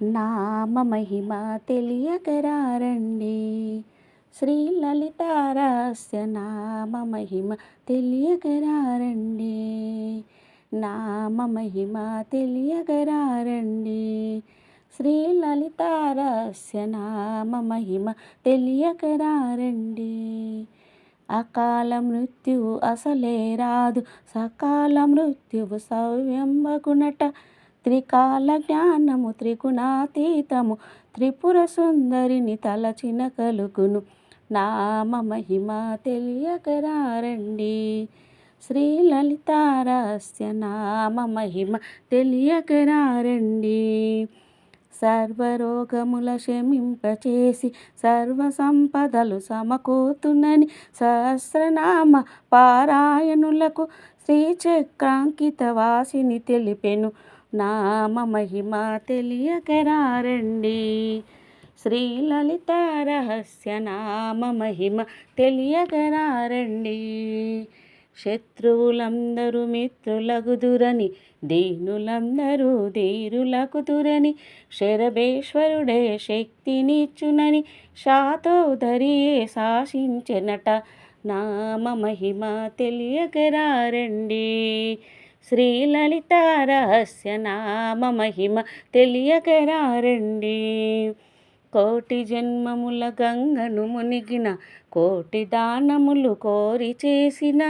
నామ మహిమ తెలియకరారండి. శ్రీ లలితారహస్య నామ మహిమ తెలియకరారండి. నామ మహిమ తెలియకరారండి. శ్రీ లలితారహస్య నామ మహిమ తెలియకరారండి. అకాల మృత్యువు అసలే రాదు, సకాల మృత్యువు సవ్యంబగునట. త్రికాల జ్ఞానము త్రిగుణాతీతము, త్రిపుర సుందరిని తలచిన కలుగును. నామ మహిమ తెలియకరారండి. శ్రీ లలితారహస్య నామ మహిమ తెలియకరారండి. సర్వరోగముల శమింపచేసి సర్వ సంపదలు సమకూతునని సహస్రనామ పారాయణులకు శ్రీచక్రాంకిత వాసిని తెలిపెను. నామ మహిమ తెలియకరారండి. శ్రీ లలితారహస్య నామ మహిమ తెలియకరారండి. శత్రువులందరూ మిత్రులగుదురని, దీనులందరూ ధీరులగుదురని, శరభేశ్వరుడే శక్తినిచ్చునని శాతోదరియే శాసించెనట. నామ మహిమ తెలియకరారండి. శ్రీ లలితారహస్య నామ మహిమ తెలియకరారండి. కోటి జన్మముల గంగను మునిగిన, కోటి దానములు కోరి చేసిన,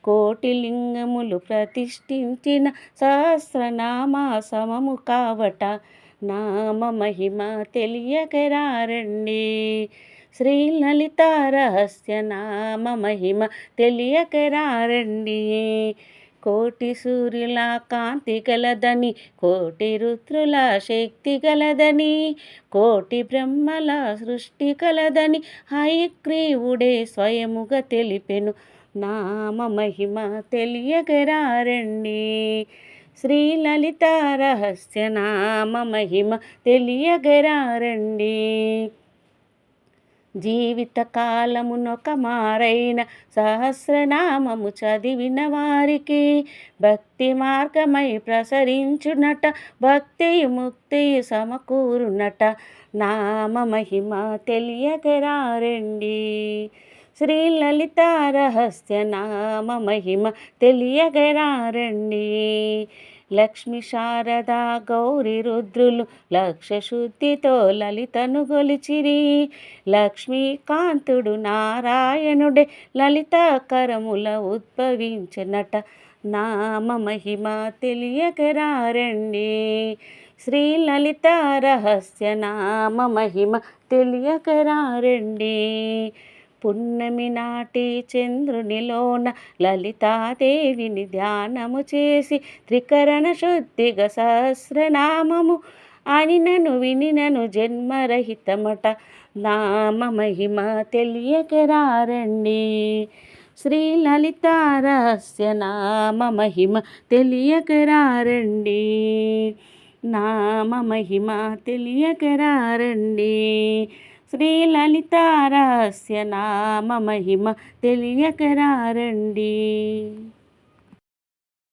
కోటి లింగములు ప్రతిష్ఠించిన సహస్రనామ సమము కావట. నామ మహిమ తెలియకరారండి. శ్రీ లలితారహస్య నామ మహిమ తెలియకరారండి. కోటి సూర్యుల కాంతి గలదని, కోటి రుద్రుల శక్తి గలదని, కోటి బ్రహ్మల సృష్టి కలదని హయగ్రీవుడే స్వయముగా తెలిపెను. నామ మహిమ తెలియకరారండి. శ్రీ లలితారహస్య నామ మహిమ తెలియకరారండి. జీవిత కాలమునొక మారైన సహస్రనామము చదివిన వారికి భక్తి మార్గమై ప్రసరించునట. భక్తియు ముక్తియు సమకూరునట. నామ మహిమ తెలియకరారండి. శ్రీ లలితారహస్య నామ మహిమ తెలియకరారండి. లక్ష్మి శారద గౌరి రుద్రులు లక్ష శుద్ధితో లలితను గొలిచిరి. లక్ష్మీకాంతుడు నారాయణుడే లలితాకరముల ఉద్భవించనట. నామ మహిమ తెలియకరారండి. శ్రీ లలితారహస్య నామ మహిమ తెలియకరారండి. పున్నమి నాటి చంద్రునిలోన లలితాదేవిని ధ్యానము చేసి త్రికరణ శుద్ధిగా సహస్రనామము అనినను వినినను జన్మరహితమట. నామ మహిమ తెలియకరారండి. శ్రీ లలితారహస్య నామ మహిమ తెలియకరారండి. నామ మహిమ తెలియకరారండి. శ్రీ లలితారహస్య నామ మహిమ తెలియకరారండి.